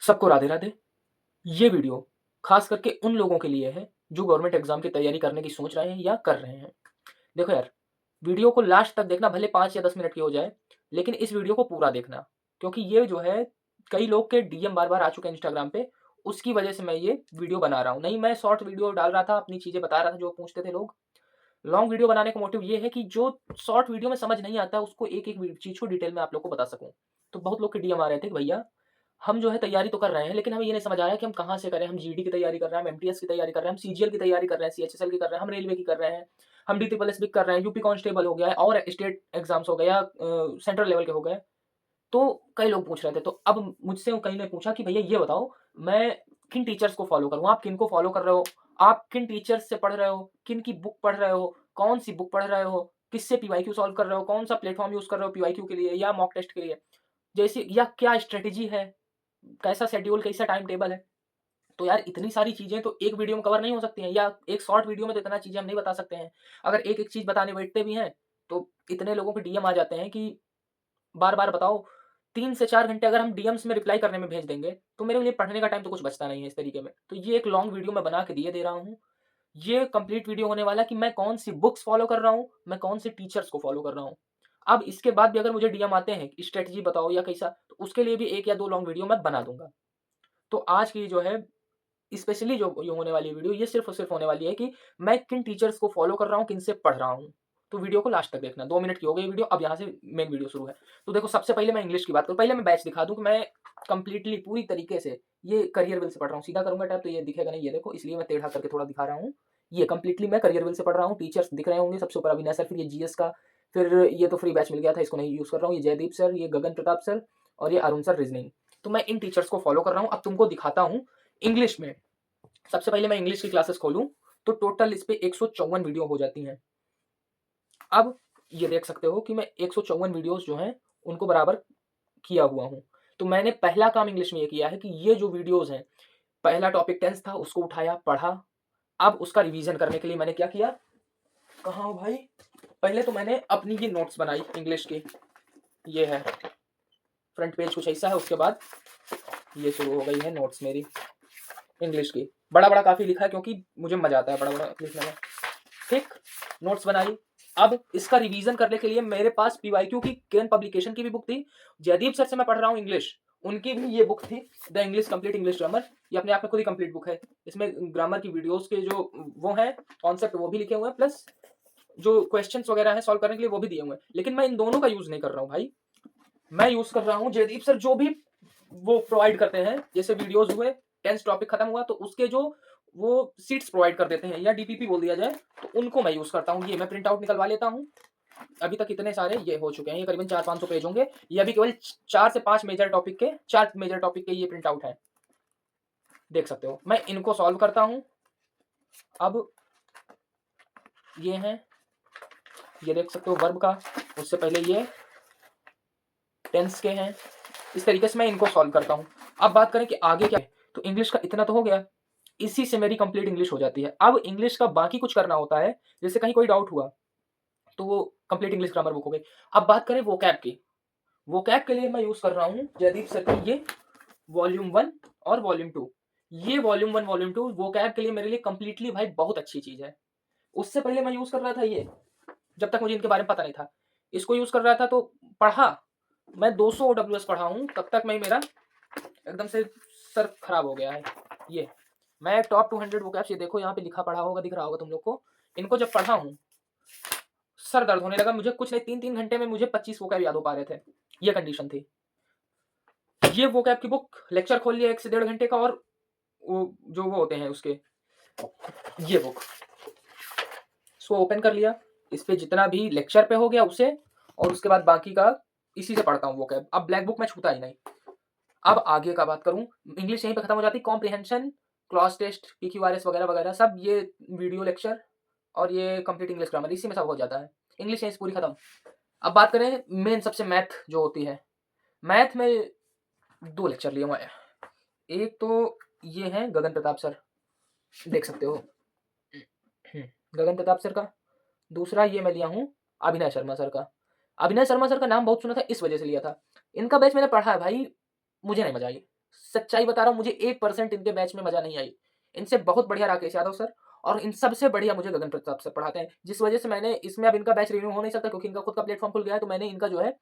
सबको राधे राधे। ये वीडियो खास करके उन लोगों के लिए है जो गवर्नमेंट एग्जाम की तैयारी करने की सोच रहे हैं या कर रहे हैं। देखो यार, वीडियो को लास्ट तक देखना, भले 5 या 10 मिनट की हो जाए, लेकिन इस वीडियो को पूरा देखना, क्योंकि ये जो है कई लोग के डीएम बार-बार आ चुके हैं इंस्टाग्राम पे, उसकी वजह से मैं ये वीडियो बना रहा हूँ। नहीं, मैं शॉर्ट वीडियो डाल रहा था, अपनी चीज़ें बता रहा था जो पूछते थे लोग। लॉन्ग वीडियो बनाने का मोटिव ये है कि जो शॉर्ट वीडियो में समझ नहीं आता, उसको एक-एक चीज़ को डिटेल में आप लोग को बता सकूँ। तो बहुत लोग के डीएम आ रहे थे कि भैया, हम जो है तैयारी तो कर रहे हैं, लेकिन हमें ये नहीं समझ आ रहा है कि हम कहाँ से करें। हम जीडी की तैयारी कर रहे हैं, हम एमटीएस की तैयारी कर रहे हैं, हम सीजीएल की तैयारी कर रहे हैं, सीएचएसएल की कर रहे हैं, हम रेलवे की कर रहे हैं, हम डीटीपीएस भी कर रहे हैं, यूपी कांस्टेबल हो गया है और स्टेट एग्जाम्स हो गए या सेंट्रल लेवल के हो गए। तो कई लोग पूछ रहे थे, तो अब मुझसे कई ने पूछा कि भैया ये बताओ, मैं किन टीचर्स को फॉलो करूँ? आप किनको फॉलो कर रहे हो? आप किन टीचर्स से पढ़ रहे हो? किन की बुक पढ़ रहे हो? कौन सी बुक पढ़ रहे हो? किससे पीवाईक्यू सॉल्व कर रहे हो? कौन सा प्लेटफॉर्म यूज कर रहे हो पीवाईक्यू के लिए या मॉक टेस्ट के लिए? जैसे, या क्या स्ट्रेटेजी है? कैसा शेड्यूल, कैसा टाइम टेबल है? तो यार, इतनी सारी चीज़ें तो एक वीडियो में कवर नहीं हो सकती हैं, या एक शॉर्ट वीडियो में तो इतना चीज़ें हम नहीं बता सकते हैं। अगर एक-एक चीज़ बताने बैठते भी हैं, तो इतने लोगों के डीएम आ जाते हैं कि बार-बार बताओ, 3 से 4 घंटे अगर हम डीएम्स में रिप्लाई करने में भेज देंगे, तो मेरे लिए पढ़ने का टाइम तो कुछ बचता नहीं है इस तरीके में। तो ये एक लॉन्ग वीडियो मैं बना के दिए दे रहा हूँ। ये कंप्लीट वीडियो होने वाला है कि मैं कौन-सी बुक्स फॉलो कर रहा हूँ, मैं कौन से टीचर्स को फॉलो कर रहा हूँ। अब इसके बाद भी अगर मुझे डीएम आते हैं, स्ट्रैटेजी बताओ या कैसा, तो उसके लिए भी 1 या 2 लॉन्ग वीडियो मैं बना दूँगा। तो आज की जो है, स्पेशली जो ये होने वाली वीडियो, ये सिर्फ़ और सिर्फ़ होने वाली है कि मैं किन टीचर्स को फ़ॉलो कर रहा हूँ, किनसे पढ़ रहा हूँ। तो वीडियो को लास्ट तक देखना। 2 मिनट की हो गई वीडियो, अब यहाँ से मेन वीडियो शुरू है। तो देखो, सबसे पहले मैं इंग्लिश की बात करूँ, पहले मैं बैच दिखा दूँ कि मैं कंप्लीटली पूरी तरीके से ये करियर विल से पढ़ रहा हूँ। सीधा करूँगा टैब तो ये दिखेगा नहीं, ये देखो, इसलिए मैं टेढ़ा करके थोड़ा दिखा रहा हूँ। ये कंप्लीटली मैं करियर विल से पढ़ रहा हूँ। टीचर्स दिख रहे होंगे, सबसे ऊपर अविनाश सर, फिर ये जीएस का, फिर ये तो फ्री बैच मिल गया था, इसको नहीं यूज़ कर रहा हूँ। ये जयदीप सर, ये गगन प्रताप सर और ये अरुण सर रीज़निंग। तो मैं इन टीचर्स को फ़ॉलो कर रहा हूँ। अब तुमको दिखाता हूँ इंग्लिश में। सबसे पहले मैं इंग्लिश की क्लासेस खोलूँ, तो टोटल इस पे 154 वीडियो हो जाती हैं। अब ये देख सकते हो कि मैं 154 वीडियोज़ जो हैं, उनको बराबर किया हुआ हूँ। तो मैंने पहला काम इंग्लिश में ये किया है कि ये जो वीडियोज़ हैं, पहला टॉपिक टेंस था, उसको उठाया, पढ़ा। अब उसका रिवीजन करने के लिए मैंने क्या किया, कहाँ हो भाई? पहले तो मैंने अपनी ये नोट्स बनाई इंग्लिश की। ये है, फ्रंट पेज कुछ ऐसा है, उसके बाद ये शुरू हो गई है नोट्स मेरी इंग्लिश की। बड़ा-बड़ा काफ़ी लिखा है क्योंकि मुझे मज़ा आता है बड़ा-बड़ा लिखने में। ठीक, नोट्स बनाई। अब इसका रिवीजन करने के लिए मेरे पास पीवाईक्यू की केन पब्लिकेशन की भी बुक थी। जयदीप सर से मैं पढ़ रहा हूँ इंग्लिश, उनकी भी ये बुक थी, the English complete English grammar. ये अपने आप में खुद ही कंप्लीट बुक है। इसमें ग्रामर की वीडियोज़ के जो वो हैं, कॉन्सेप्ट वो भी लिखे हुए हैं, प्लस जो क्वेश्चन्स वगैरह हैं सॉल्व करने के लिए वो भी दिए हुए हैं। लेकिन मैं इन दोनों का यूज़ नहीं कर रहा हूँ भाई। मैं यूज़ कर रहा हूँ जयदीप सर जो भी वो प्रोवाइड करते हैं, जैसे वीडियोज़ हुए, टेंस टॉपिक खत्म हुआ तो उसके जो वो सीट्स प्रोवाइड कर देते हैं, या डीपीपी बोल दिया जाए, तो उनको मैं यूज़ करता हूँ। ये मैं प्रिंट आउट निकलवा लेता हूँ। अभी तक इतने सारे ये हो चुके हैं, ये करीबन 400-500 पेज होंगे। ये अभी केवल 4 से 5 मेजर टॉपिक के, 4 मेजर टॉपिक के ये प्रिंट आउट है। देख सकते हो, मैं इनको सॉल्व करता हूँ। अब ये हैं, ये देख सकते हो वर्ब का, उससे पहले ये टेंस के हैं। इस तरीके से मैं इनको सॉल्व करता हूँ। अब बात करें कि आगे क्या है, तो इंग्लिश का इतना तो हो गया। इसी से मेरी कंप्लीट इंग्लिश हो जाती है। अब इंग्लिश का बाकी कुछ करना होता है, जैसे कहीं कोई डाउट हुआ, तो वो कंप्लीट इंग्लिश ग्रामर बुक हो गई। अब बात करें वोकैब की। वोकैब के लिए मैं यूज़ कर रहा हूँ जयदीप सर की ये वॉल्यूम 1 और वॉल्यूम 2। ये वॉल्यूम 1, वॉल्यूम 2 वोकैब के लिए मेरे लिए कंप्लीटली भाई बहुत अच्छी चीज़ है। उससे पहले मैं यूज़ कर रहा था ये, जब तक मुझे इनके बारे में पता नहीं था। इसको यूज़ कर रहा था तो पढ़ा, मैं 200 ओडब्ल्यूएस पढ़ा हूँ, तब तक मैं मेरा एकदम से सर खराब हो गया है। ये मैं टॉप 200 वोकैब्स, ये देखो यहाँ पे लिखा पढ़ा होगा, दिख रहा होगा तुम लोग को। इनको जब पढ़ा हूँ, सर दर्द होने लगा मुझे। कुछ नहीं, 3-3 घंटे में मुझे 25 वोकैब याद हो पा रहे थे। ये कंडीशन थी। ये वोकैब की बुक, लेक्चर खोल लिया 1 से 1.5 घंटे का, और वो जो वो होते हैं उसके, ये बुक, इसको ओपन कर लिया। इस पे जितना भी लेक्चर पे हो गया उसे, और उसके बाद बाकी का इसी से पढ़ता हूँ वोकैब। अब ब्लैक बुक मैं छूता ही नहीं। अब आगे का बात करूँ, इंग्लिश यहीं पे खत्म हो जाती। कॉम्प्रिहेंशन, क्लॉज टेस्ट, पीक्यूआरएस वगैरह वगैरह सब ये वीडियो लेक्चर, और ये कंप्लीट इंग्लिश ग्रामर, इसी में सब हो जाता है। इंग्लिश यहीं से पूरी खत्म। अब बात करें मेन सबसे, मैथ जो होती है। मैथ में 2 लेक्चर लिए हुए हैं। एक तो ये हैं गगन प्रताप सर, देख सकते हो, गगन प्रताप सर का। दूसरा ये मैं लिया हूँ अभिनय शर्मा सर का। अभिनय शर्मा सर का नाम बहुत सुना था, इस वजह से लिया था। इनका बैच मैंने पढ़ा है भाई, मुझे नहीं मजा आई। सच्चाई बता रहा हूँ, मुझे 1% इनके बैच में मजा नहीं आई। इनसे बहुत बढ़िया राकेश यादव सर और इन सबसे बढ़िया मुझे गगन प्रताप सर पढ़ाते हैं, जिस वजह से मैंने इसमें अब इनका बैच रिन्यू हो नहीं सकता क्योंकि इनका खुद का प्लेटफॉर्म खुल गया है। तो मैंने इनका जो है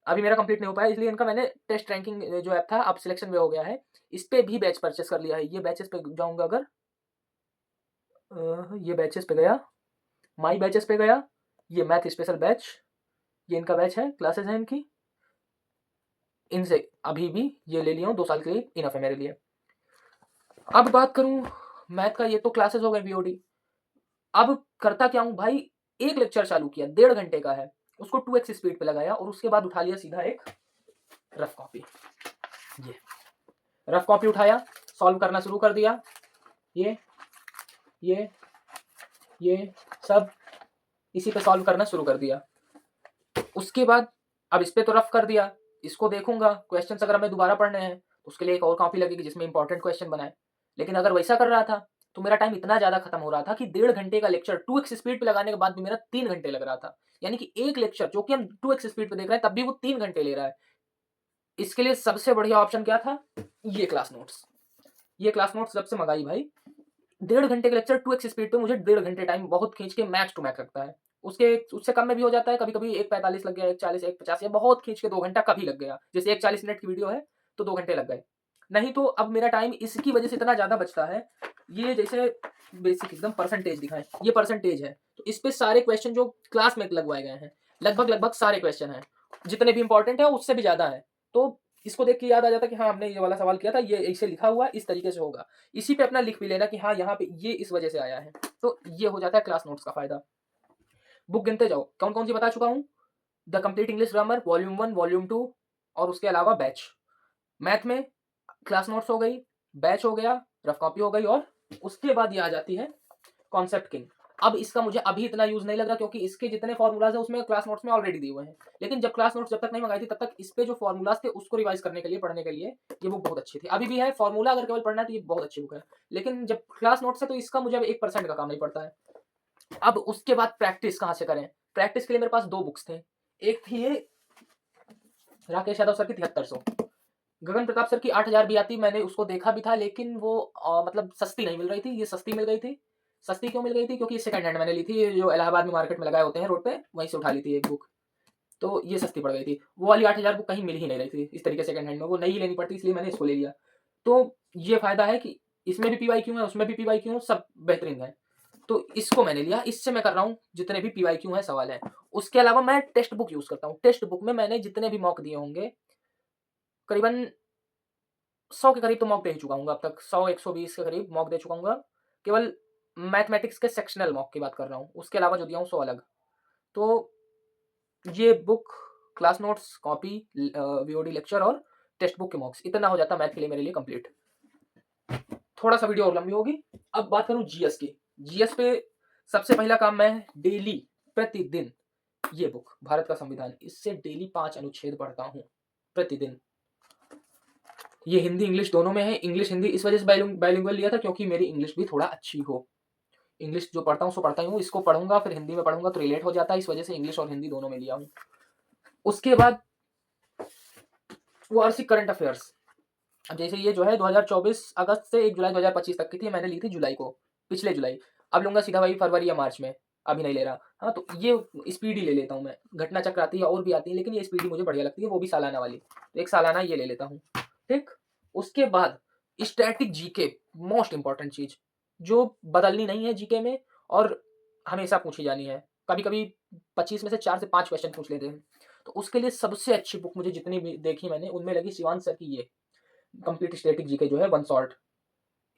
अभी मेरा कंप्लीट नहीं हो पाया, इसलिए इनका मैंने टेस्ट रैंकिंग जो ऐप था अब सिलेक्शन में हो गया है, इस पे भी बैच परचेस कर लिया है। ये बैचेस पे जाऊंगा अगर ये बैचेस पे गया, माई बैचेस पे गया, ये मैथ स्पेशल बैच, ये इनका बैच है, क्लासेस हैं इनकी, इनसे अभी भी ये ले लिया हूँ, 2 साल के लिए इनफ है मेरे लिए। अब बात करूँ मैथ का, ये तो क्लासेस हो गए वीओडी। अब करता क्या हूँ भाई, एक लेक्चर चालू किया 1.5 घंटे का है, उसको 2x स्पीड पे लगाया और उसके बाद उठा लिया सीधा एक रफ कॉपी। ये रफ कॉपी उठाया, सॉल्व करना शुरू कर दिया, ये ये ये सब इसी पे सॉल्व करना शुरू कर दिया। उसके बाद अब इस पे तो रफ कर दिया, इसको देखूंगा क्वेश्चंस अगर हमें दोबारा पढ़ने हैं तो उसके लिए एक और कॉपी लगेगी जिसमें इंपॉर्टेंट क्वेश्चन बनाए। लेकिन अगर वैसा कर रहा था तो मेरा टाइम इतना ज्यादा खत्म हो रहा था कि 1.5 घंटे का लेक्चर 2x स्पीड पे लगाने के बाद भी मेरा 3 घंटे लग रहा था। यानी कि एक लेक्चर जो कि हम 2x स्पीड पे देख रहे हैं तब भी वो 3 घंटे ले रहा है। इसके लिए सबसे बढ़िया ऑप्शन क्या था, ये क्लास नोट्स। ये क्लास नोट्स जब से मंगाई भाई, 1.5 घंटे का लेक्चर 2x स्पीड पे मुझे 1.5 घंटे टाइम बहुत खींच के मैक्स टू मैक्स लगता है। उसके उससे कम में भी हो जाता है, कभी कभी 1:45 लग गया, 1:40, 1:50 या बहुत खींच के 2 घंटा कभी लग गया। जैसे 1:40 की वीडियो है तो 2 घंटे लग गए। नहीं तो अब मेरा टाइम इसकी वजह से इतना ज्यादा बचता है। ये जैसे बेसिक एकदम परसेंटेज दिखाएं, ये परसेंटेज है तो इस पे सारे क्वेश्चन जो क्लास में लगवाए गए हैं लगभग लगभग सारे क्वेश्चन हैं, जितने भी इंपॉर्टेंट है उससे भी ज्यादा है। तो इसको देख के याद आ जाता है कि हाँ हमने ये वाला सवाल किया था, ये इसे लिखा हुआ इस तरीके से होगा। इसी पे अपना लिख भी लेना कि हाँ यहाँ पे ये इस वजह से आया है। तो ये हो जाता है क्लास नोट्स का फायदा। बुक गिनते जाओ, कौन कौन सी बता चुका हूँ, the complete English grammar volume 1 volume 2 और उसके अलावा बैच। मैथ में क्लास नोट्स हो गई, बैच हो गया, रफ कॉपी हो गई और उसके बाद ये आ जाती है कॉन्सेप्ट किंग। अब इसका मुझे अभी इतना यूज नहीं लग रहा क्योंकि इसके जितने फॉर्मूलाज है उसमें क्लास नोट्स में ऑलरेडी दिए हुए हैं। लेकिन जब क्लास नोट्स जब तक नहीं मंगाई थी तब तक इस पे जो फॉर्मूलाज थे उसको रिवाइज करने के लिए पढ़ने के लिए ये बुक बहुत अच्छी थी, अभी भी है। फॉर्मूला अगर केवल पढ़ना है तो ये बहुत अच्छी बुक है, लेकिन जब क्लास नोट्स है तो इसका मुझे अब 1% का काम नहीं पड़ता है। अब उसके बाद प्रैक्टिस कहाँ से करें, प्रैक्टिस के लिए मेरे पास 2 बुक्स थे। एक थी ये राकेश यादव सर की 7300, गगन प्रताप सर की 8000 भी आती, मैंने उसको देखा भी था लेकिन वो मतलब सस्ती नहीं मिल रही थी, ये सस्ती मिल गई थी। सस्ती क्यों मिल गई थी, क्योंकि सेकंड हैंड मैंने ली थी, ये जो इलाहाबाद में मार्केट में लगाए होते हैं रोड पे, वहीं से उठा ली थी एक बुक। तो ये सस्ती पड़ गई थी, वो वाली 8000 बुक कहीं मिल ही नहीं रही थी इस तरीके सेकंड हैंड में, वो नहीं लेनी पड़ती इसलिए मैंने इसको ले लिया। तो ये फायदा है कि इसमें भी पीवाई क्यू है, उसमें भी पीवाई क्यू, सब बेहतरीन है। तो इसको मैंने लिया, इससे मैं कर रहा हूँ जितने भी पीवाई क्यू है सवाल है। उसके अलावा मैं टेक्स्ट बुक यूज करता हूँ, टेक्स्ट बुक में मैंने जितने भी मॉक दिए होंगे करीबन 100 के करीब तो मॉक दे ही चुका हूँ अब तक, 100-120 के करीब मॉक दे चुका हूँ। केवल मैथमेटिक्स के सेक्शनल मॉक की बात कर रहा हूँ, उसके अलावा जो दिया हूँ 100 अलग। तो ये book, class notes, copy, VOD lecture और टेक्स्ट बुक के मॉक्स, इतना हो जाता मैथ के लिए मेरे लिए कंप्लीट। थोड़ा सा वीडियो और लंबी होगी। अब बात करूँ जीएस की, जीएस पे सबसे पहला काम मैं डेली प्रतिदिन ये बुक भारत का संविधान, इससे डेली 5 अनुच्छेद पढ़ता हूँ प्रतिदिन। ये हिंदी इंग्लिश दोनों में है, इंग्लिश हिंदी इस वजह से बाइलिंगुअल लिया था क्योंकि मेरी इंग्लिश भी थोड़ा अच्छी हो। इंग्लिश जो पढ़ता हूँ सो पढ़ता ही हूँ, इसको पढ़ूंगा फिर हिंदी में पढ़ूंगा तो रिलेट हो जाता है, इस वजह से इंग्लिश और हिंदी दोनों में लिया हूँ। उसके बाद वार्षिक करंट अफेयर्स, अब जैसे ये जो है 2024 अगस्त से 1 जुलाई 2025 तक की थी, मैंने ली थी जुलाई को, पिछले जुलाई। अब लूंगा सीधा भाई फरवरी या मार्च में, अभी नहीं ले रहा। हाँ तो ये स्पीडी ले लेता हूँ मैं, घटना चक्र आती है और भी आती है लेकिन ये स्पीडी मुझे बढ़िया लगती है, वो भी सालाना वाली, तो एक सालाना ये ले लेता हूँ। ठीक, उसके बाद स्टैटिक जीके, मोस्ट इंपॉर्टेंट चीज जो बदलनी नहीं है जीके में और हमेशा पूछी जानी है। कभी कभी 25 में से 4 से 5 क्वेश्चन पूछ लेते हैं, तो उसके लिए सबसे अच्छी बुक मुझे जितनी भी देखी मैंने उनमें लगी शिवान सर की ये कंप्लीट स्टैटिक जीके जो है वन शॉट।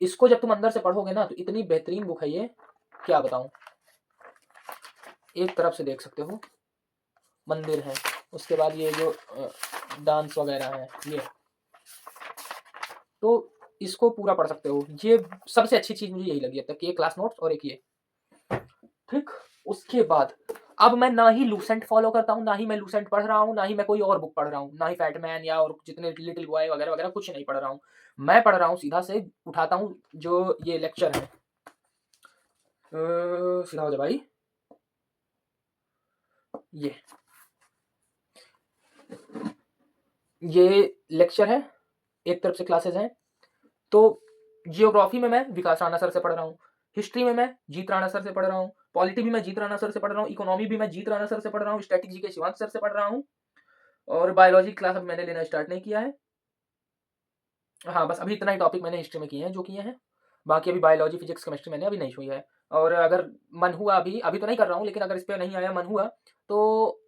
इसको जब तुम अंदर से पढ़ोगे ना तो इतनी बेहतरीन बुक है ये, क्या बताऊं। एक तरफ से देख सकते हो मंदिर है, उसके बाद ये जो डांस वगैरह है ये, तो इसको पूरा पढ़ सकते हो। ये सबसे अच्छी चीज मुझे यही लगी अब तक कि ये क्लास नोट्स और एक ये। ठीक, उसके बाद अब मैं ना ही लूसेंट फॉलो करता हूँ, ना ही मैं लूसेंट पढ़ रहा हूँ, ना ही मैं कोई और बुक पढ़ रहा हूँ, ना ही फैटमैन या और जितने लिटिल बॉय वगैरह वगैरह कुछ नहीं पढ़ रहा हूँ। मैं पढ़ रहा हूँ सीधा से उठाता हूँ जो ये लेक्चर है, सीधा हो जाए भाई, ये लेक्चर है एक तरफ से क्लासेस हैं। तो जियोग्राफी में मैं विकास राणा सर से पढ़ रहा हूँ, हिस्ट्री में मैं जीत राणा सर से पढ़ रहा हूँ, पॉलिटी भी मैं जीत राणा सर से पढ़ रहा हूँ, इकोनॉमी भी मैं जीत राणा सर से पढ़ रहा हूँ, स्टैटिक जीके शिवांश सर से पढ़ रहा हूँ, और बायोलॉजी क्लास अब मैंने लेना स्टार्ट नहीं किया है। हाँ, बस अभी इतना ही टॉपिक मैंने हिस्ट्री में किए हैं जो किए हैं। बाकी अभी बायोलॉजी, फिजिक्स, केमिस्ट्री मैंने अभी नहीं छुई है। और अगर मन हुआ, अभी तो नहीं कर रहा हूँ, लेकिन अगर इस पे नहीं आया, मन हुआ, तो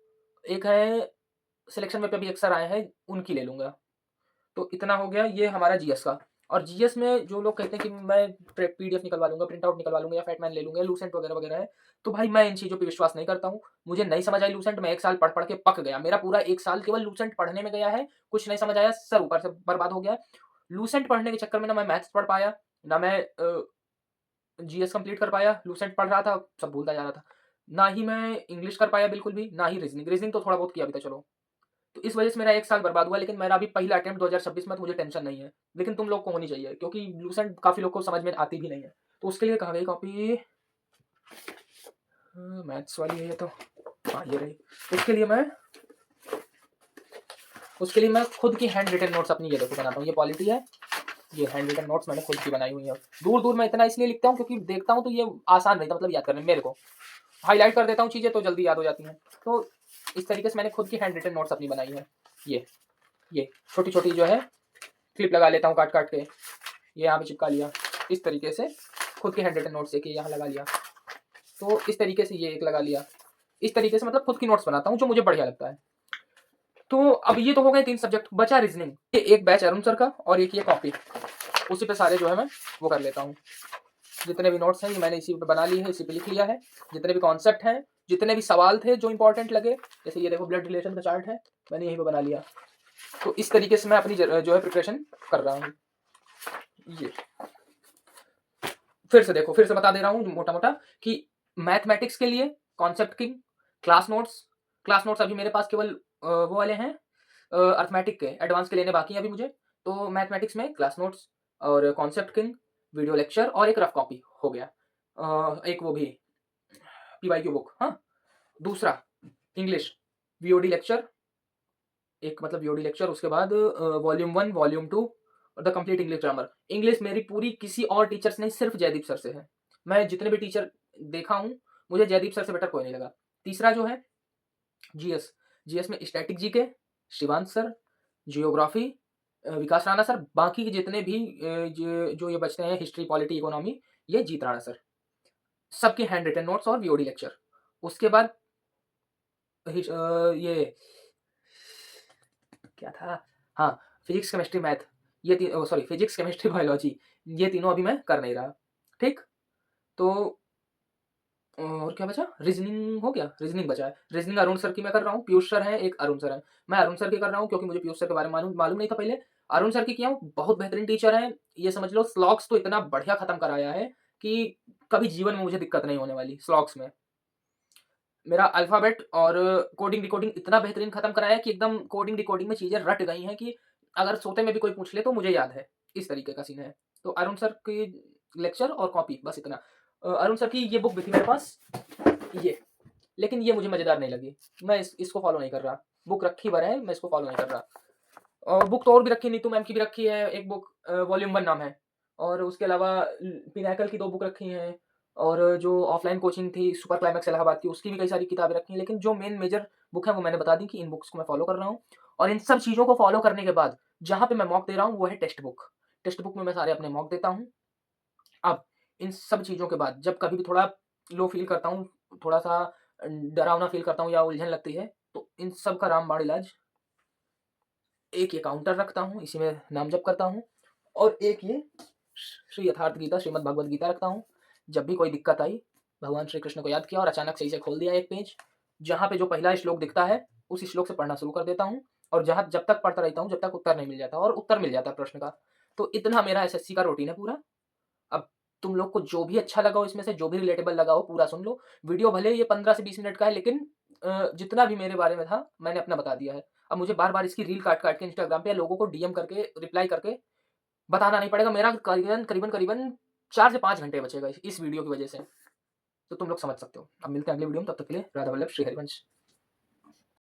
एक है सिलेक्शन में पे भी एक सर आए हैं, उनकी ले लूँगा। तो इतना हो गया ये हमारा जीएस का। और जीएस में जो लोग कहते हैं कि मैं पीडीएफ निकलवा लूँगा, प्रिंट आउट निकलवा लूँगा या फैटमैन ले लूँगा, लूसेंट वगैरह वगैरह है, तो भाई मैं इन चीज़ों पे विश्वास नहीं करता हूँ। मुझे नहीं समझ आई लूसेंट, मैं 1 साल पढ़ के पक गया। मेरा पूरा 1 साल केवल लूसेंट पढ़ने में गया है, कुछ नहीं समझ आया, सर ऊपर से बर्बाद हो गया। लूसेंट पढ़ने के चक्कर में ना मैं मैथ्स पढ़ पाया, ना मैं जीएस कंप्लीट कर पाया। लूसेंट पढ़ रहा था, सब भूलता जा रहा था। ना ही मैं इंग्लिश कर पाया बिल्कुल भी, ना ही रीज़निंग। रीज़निंग तो थोड़ा बहुत किया भी था चलो। तो इस वजह से मेरा 1 साल बर्बाद हुआ, लेकिन मेरा अभी पहला अटेम्प्ट 2026 में, तो मुझे टेंशन नहीं है। लेकिन तुम लोग को होनी चाहिए, क्योंकि लूसेंट काफ़ी लोग को समझ में आती भी नहीं है। तो उसके लिए कहाँ गई कॉपी? मैथ्स वाली है ये तो। हाँ, ये रही। उसके लिए मैं खुद की हैंड रिटन नोट्स अपनी ये देखो बनाता हूँ। ये पॉलिटी है, ये हैंड रिटन नोट्स मैंने खुद की बनाई हुई है। दूर-दूर मैं इतना इसलिए लिखता हूँ क्योंकि देखता हूँ तो ये आसान नहीं था, मतलब याद करने में मेरे को। हाइलाइट कर देता हूँ चीज़ें तो जल्दी याद हो जाती हैं। तो इस तरीके से मैंने खुद की हैंड रिटन नोट्स अपनी बनाई है। ये छोटी-छोटी जो है क्लिप लगा लेता हूँ काट-काट के। ये यहाँ पे चिपका लिया। इस तरीके से खुद के हैंड रिटन नोट्स एक ये यहाँ लगा लिया। तो इस तरीके से ये एक लगा लिया। इस तरीके से मतलब खुद की नोट्स बनाता हूँ जो मुझे बढ़िया लगता है। तो अब ये तो हो गए 3 सब्जेक्ट, बचा रीजनिंग। ये एक बैच अरुण सर का और एक ये कॉपी। उसी पे सारे जो है मैं वो कर लेता हूँ। जितने भी नोट्स हैं ये मैंने इसी पे बना लिए हैं, इसी पे लिख लिया है। जितने भी कॉन्सेप्ट हैं, जितने भी सवाल थे जो इंपॉर्टेंट लगे, जैसे ये देखो ब्लड रिलेशन का चार्ट है, मैंने यहीं पे बना लिया। तो इस तरीके से मैं अपनी जो है प्रिपरेशन कर रहा हूँ। ये फिर से बता दे रहा हूँ मोटा-मोटा कि मैथमेटिक्स के लिए कॉन्सेप्ट किंग, क्लास नोट्स अभी मेरे पास केवल वो वाले हैं, अरिथमेटिक के, एडवांस के लेने बाकी हैं अभी मुझे। तो मैथमेटिक्स में क्लास नोट्स और कॉन्सेप्ट किंग, वीडियो लेक्चर और एक रफ कॉपी हो गया। एक वो भी पीवाईक्यू बुक, हाँ। दूसरा इंग्लिश वीओडी लेक्चर, एक मतलब वीओडी लेक्चर, उसके बाद वॉल्यूम 1, वॉल्यूम 2 और the complete English grammar. English मेरी पूरी किसी और टीचर से नहीं, सिर्फ जयदीप सर से है। मैं जितने भी टीचर देखा हूँ, मुझे जयदीप सर से बेटर कोई नहीं लगा। तीसरा जो है जीएस, जीएस में static GK Shivansh sir, geography Vikas Rana sir, बाकी के जितने भी जो ये बचते हैं हिस्ट्री, पॉलिटी, इकोनॉमी, ये जीत राणा सर। सबके हैंड रिटन नोट्स और वीओडी लेक्चर। उसके बाद ये क्या था? हाँ, फिजिक्स, केमिस्ट्री, मैथ, ये सॉरी, फिजिक्स, केमिस्ट्री, बायोलॉजी, ये तीनों अभी मैं कर नहीं रहा। ठीक? तो और क्या बचा? रीज़निंग हो गया, रीज़निंग बचा है। रीज़निंग अरुण सर की मैं कर रहा हूँ, पीयूष सर हैं, एक अरुण सर हैं। मैं अरुण सर की कर रहा हूँ क्योंकि मुझे पीयूष सर के बारे में मालूम नहीं था पहले। अरुण सर की किया हूँ, बहुत बेहतरीन टीचर हैं। ये समझ लो स्लॉग्स तो इतना बढ़िया खत्म कराया है कि कभी जीवन में मुझे दिक्कत नहीं होने वाली स्लॉग्स में। मेरा अल्फ़ाबेट और कोडिंग डिकोडिंग इतना बेहतरीन खत्म कराया है कि एकदम कोडिंग डिकोडिंग में चीज़ें रट गई हैं कि अगर सोते में भी कोई पूछ ले तो मुझे याद है। इस तरीके का सीन है। तो अरुण सर की लेक्चर और कॉपी बस इतना। अरुण सर की ये बुक भी थी मेरे पास, ये, लेकिन ये मुझे मज़ेदार नहीं लगी। मैं इसको फ़ॉलो नहीं कर रहा। बुक रखी भर है, मैं इसको फ़ॉलो नहीं कर रहा। और बुक तो और भी रखी है, नीतू मैम की भी रखी है एक बुक, वॉल्यूम 1 नाम है। और उसके अलावा पिनैकल की 2 बुक रखी हैं, और जो ऑफलाइन कोचिंग थी सुपर क्लाइमेक्स इलाहाबाद की, उसकी भी कई सारी किताबें रखी हैं। लेकिन जो मेन मेजर बुक है वो मैंने बता दी कि इन बुक्स को मैं फ़ॉलो कर रहा हूँ। और इन सब चीज़ों को फ़ॉलो करने के बाद जहाँ पे मैं मॉक दे रहा हूँ वो है टेक्स्ट बुक। टेक्स्ट बुक में मैं सारे अपने मॉक देता हूँ। अब इन सब चीज़ों के बाद जब कभी भी थोड़ा लो फ़ील करता हूँ, थोड़ा-सा डरावना फ़ील करता हूँ या उलझन लगती है, तो इन सब का रामबाण इलाज, एक ये काउंटर रखता हूँ, इसी में नाम जप करता हूँ, और एक ये श्री यथार्थ गीता, श्रीमद् भगवद गीता रखता हूँ। जब भी कोई दिक्कत आई, भगवान श्री कृष्ण को याद किया और अचानक से इसे खोल दिया एक पेज, जहाँ पे जो पहला श्लोक दिखता है, उस श्लोक से पढ़ना शुरू कर देता हूँ, और जहाँ जब तक पढ़ता रहता हूँ, जब तक उत्तर नहीं मिल जाता, और उत्तर मिल जाता है प्रश्न का। तो इतना मेरा एसएससी का रूटीन है पूरा। अब तुम लोग को जो भी अच्छा लगा हो, इसमें से जो भी रिलेटेबल लगा हो, पूरा सुन लो। वीडियो भले ये 15 से 20 मिनट का है, लेकिन जितना भी मेरे बारे में था, मैंने अपना बता दिया है। अब मुझे बार-बार इसकी रील काट-काट के इंस्टाग्राम पे या लोगों को डीएम करके, रिप्लाई करके बताना नहीं पड़ेगा। मेरा करीबन 4 से 5 घंटे बचेगा इस वीडियो की वजह से। तो तुम लोग समझ सकते हो। अब मिलते हैं अगले वीडियो में, तब तक के लिए राधा वल्लभ श्री हरिवंश।